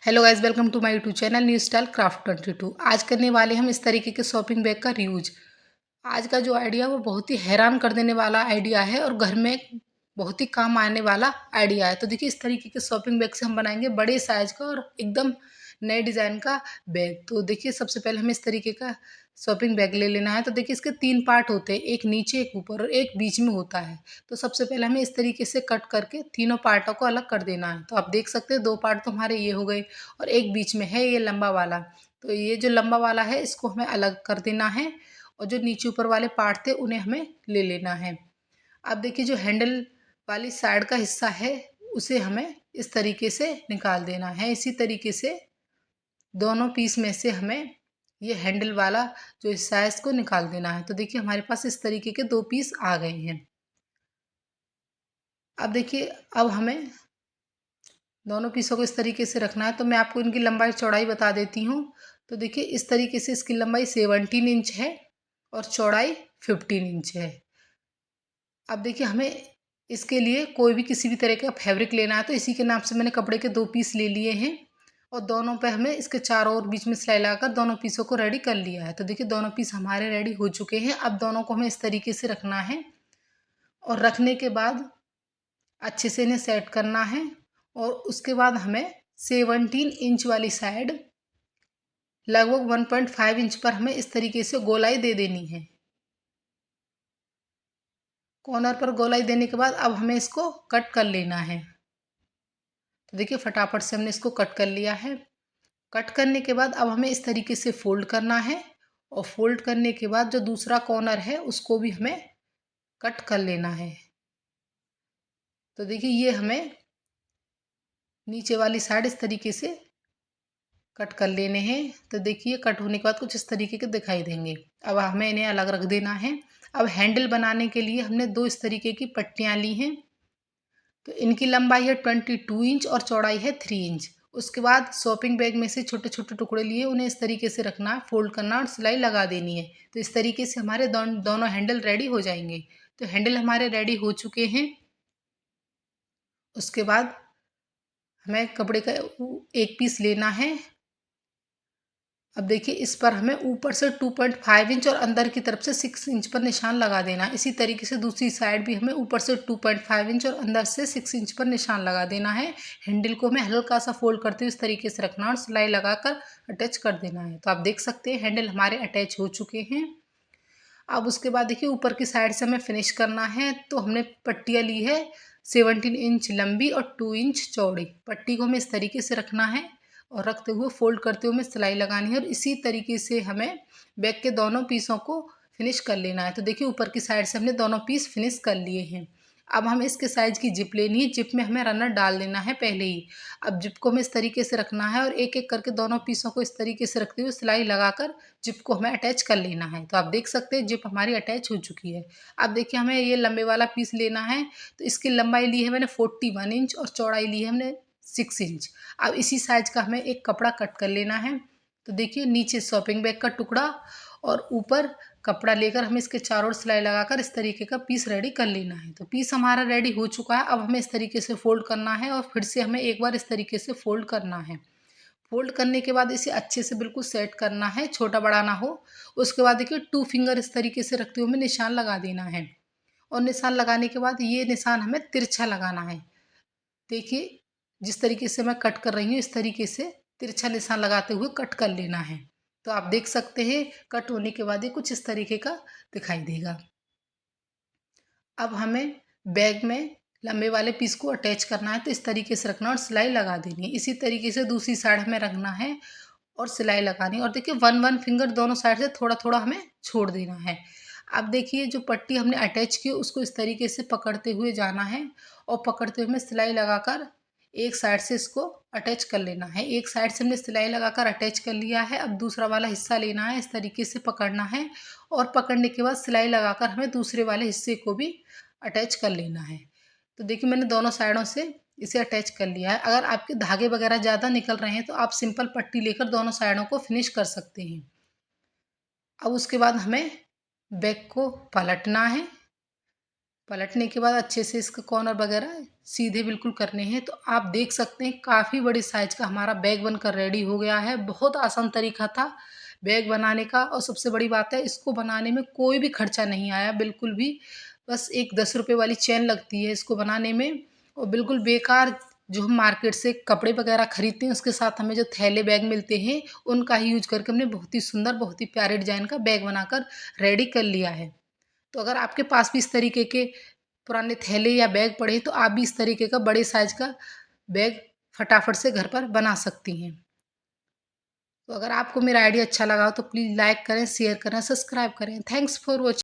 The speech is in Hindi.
Hello guys, welcome to my YouTube channel new style craft 22। आज करने वाले हम इस तरीके के शॉपिंग बैग का रीयूज। आज का जो आइडिया वो बहुत ही हैरान कर देने वाला आइडिया है और घर में बहुत ही काम आने वाला आइडिया है। तो देखिए, इस तरीके के शॉपिंग बैग से हम बनाएंगे बड़े साइज का और एकदम नए डिज़ाइन का बैग। तो देखिए, सबसे पहले हमें इस तरीके का शॉपिंग बैग ले लेना है। तो देखिए, इसके 3 पार्ट होते हैं, एक नीचे, एक ऊपर और एक बीच में होता है। तो सबसे पहले हमें इस तरीके से कट करके तीनों पार्टों को अलग कर देना है। तो आप देख सकते हैं 2 पार्ट तो हमारे ये हो गए और एक बीच में है ये लंबा वाला। तो ये जो लंबा वाला है इसको हमें अलग कर देना है और जो नीचे ऊपर वाले पार्ट थे उन्हें हमें ले लेना है। अब देखिए, जो हैंडल वाली साइड का हिस्सा है उसे हमें इस तरीके से निकाल देना है। इसी तरीके से दोनों पीस में से हमें ये हैंडल वाला जो हिस्सा है इसको निकाल देना है। तो देखिए, हमारे पास इस तरीके के 2 पीस आ गए हैं। अब देखिए, अब हमें दोनों पीसों को इस तरीके से रखना है। तो मैं आपको इनकी लंबाई चौड़ाई बता देती हूँ। तो देखिए, इस तरीके से इसकी लंबाई 17 इंच है और चौड़ाई 15 इंच है। अब देखिए, हमें इसके लिए कोई भी किसी भी तरह का फैब्रिक लेना है। तो इसी के नाप से मैंने कपड़े के 2 पीस ले लिए हैं और दोनों पे हमें इसके चारों ओर बीच में सिलाई लगाकर दोनों पीसों को रेडी कर लिया है। तो देखिए, दोनों पीस हमारे रेडी हो चुके हैं। अब दोनों को हमें इस तरीके से रखना है और रखने के बाद अच्छे से इन्हें सेट करना है और उसके बाद हमें 17 इंच वाली साइड लगभग 1.5 इंच पर हमें इस तरीके से गोलाई दे देनी है। कॉर्नर पर गोलाई देने के बाद अब हमें इसको कट कर लेना है। तो देखिए, फटाफट से हमने इसको कट कर लिया है। कट करने के बाद अब हमें इस तरीके से फोल्ड करना है और फोल्ड करने के बाद जो दूसरा कॉर्नर है उसको भी हमें कट कर लेना है। तो देखिए, ये हमें नीचे वाली साइड इस तरीके से कट कर लेने हैं। तो देखिए, कट होने के बाद कुछ इस तरीके के दिखाई देंगे। अब हमें इन्हें अलग रख देना है। अब हैंडल बनाने के लिए हमने 2 इस तरीके की पट्टियाँ ली हैं। तो इनकी लंबाई है 22 इंच और चौड़ाई है 3 इंच। उसके बाद शॉपिंग बैग में से छोटे छोटे टुकड़े लिए उन्हें इस तरीके से रखना है, फोल्ड करना और सिलाई लगा देनी है। तो इस तरीके से हमारे दोनों हैंडल रेडी हो जाएंगे। तो हैंडल हमारे रेडी हो चुके हैं। उसके बाद हमें कपड़े का एक पीस लेना है। अब देखिए, इस पर हमें ऊपर से 2.5 इंच और अंदर की तरफ से 6 इंच पर निशान लगा देना है। इसी तरीके से दूसरी साइड भी हमें ऊपर से 2.5 इंच और अंदर से 6 इंच पर निशान लगा देना है। हैंडल को हमें हल्का सा फोल्ड करते हुए इस तरीके से रखना और सिलाई लगाकर अटैच कर देना है। तो आप देख सकते हैं हैंडल हमारे अटैच हो चुके हैं। अब उसके बाद देखिए, ऊपर की साइड से हमें फिनिश करना है। तो हमने पट्टियाँ ली है 17 इंच लंबी और 2 इंच चौड़ी। पट्टी को हमें इस तरीके से रखना है और रखते हुए फोल्ड करते हुए हमें सिलाई लगानी है और इसी तरीके से हमें बैक के दोनों पीसों को फिनिश कर लेना है। तो देखिए, ऊपर की साइड से हमने दोनों पीस फिनिश कर लिए हैं। अब हमें इसके साइज की जिप लेनी है। जिप में हमें रनर डाल देना है पहले ही। अब जिप को हमें इस तरीके से रखना है और एक एक करके दोनों पीसों को इस तरीके से रखते हुए सिलाई लगाकर जिप को हमें अटैच कर लेना है। तो आप देख सकते हैं जिप हमारी अटैच हो चुकी है। अब देखिए, हमें ये लंबे वाला पीस लेना है। तो इसकी लंबाई ली है मैंने 41 इंच और चौड़ाई ली है हमने 6 इंच। अब इसी साइज का हमें एक कपड़ा कट कर लेना है। तो देखिए, नीचे शॉपिंग बैग का टुकड़ा और ऊपर कपड़ा लेकर हमें इसके चारों ओर सिलाई लगाकर इस तरीके का पीस रेडी कर लेना है। तो पीस हमारा रेडी हो चुका है। अब हमें इस तरीके से फोल्ड करना है और फिर से हमें एक बार इस तरीके से फोल्ड करना है। फोल्ड करने के बाद इसे अच्छे से बिल्कुल सेट करना है, छोटा बड़ा ना हो। उसके बाद देखिए, 2 फिंगर इस तरीके से रखते हुए हमें निशान लगा देना है और निशान लगाने के बाद ये निशान हमें तिरछा लगाना है। देखिए, जिस तरीके से मैं कट कर रही हूँ इस तरीके से तिरछा निशान लगाते हुए कट कर लेना है। तो आप देख सकते हैं कट होने के बाद ये कुछ इस तरीके का दिखाई देगा। अब हमें बैग में लंबे वाले पीस को अटैच करना है। तो इस तरीके से रखना और सिलाई लगा देनी है। इसी तरीके से दूसरी साइड हमें रखना है और सिलाई लगानी है। और देखिए, 1 फिंगर दोनों साइड से थोड़ा थोड़ा हमें छोड़ देना है। अब देखिए, जो पट्टी हमने अटैच की उसको इस तरीके से पकड़ते हुए जाना है और पकड़ते हुए हमें सिलाई लगाकर एक साइड से इसको अटैच कर लेना है। एक साइड से हमने सिलाई लगाकर अटैच कर लिया है। अब दूसरा वाला हिस्सा लेना है, इस तरीके से पकड़ना है और पकड़ने के बाद सिलाई लगाकर हमें दूसरे वाले हिस्से को भी अटैच कर लेना है। तो देखिए, मैंने दोनों साइडों से इसे अटैच कर लिया है। अगर आपके धागे वगैरह ज़्यादा निकल रहे हैं तो आप सिंपल पट्टी लेकर दोनों साइडों को फिनिश कर सकते हैं। अब उसके बाद हमें बैग को पलटना है पलटने के बाद अच्छे से इसका कॉर्नर वगैरह सीधे बिल्कुल करने हैं। तो आप देख सकते हैं काफ़ी बड़ी साइज का हमारा बैग बनकर रेडी हो गया है। बहुत आसान तरीका था बैग बनाने का, और सबसे बड़ी बात है इसको बनाने में कोई भी खर्चा नहीं आया बिल्कुल भी। बस एक 10 रुपये वाली चेन लगती है इसको बनाने में, और बिल्कुल बेकार जो हम मार्केट से कपड़े वगैरह खरीदते हैं उसके साथ हमें जो थैले बैग मिलते हैं उनका ही यूज करके हमने बहुत ही सुंदर, बहुत ही प्यारे डिजाइन का बैग बनाकर रेडी कर लिया है। तो अगर आपके पास भी इस तरीके के पुराने थैले या बैग पड़े हैं तो आप भी इस तरीके का बड़े साइज का बैग फटाफट से घर पर बना सकती हैं। तो अगर आपको मेरा आइडिया अच्छा लगा हो तो प्लीज़ लाइक करें, शेयर करें, सब्सक्राइब करें। Thanks for watching.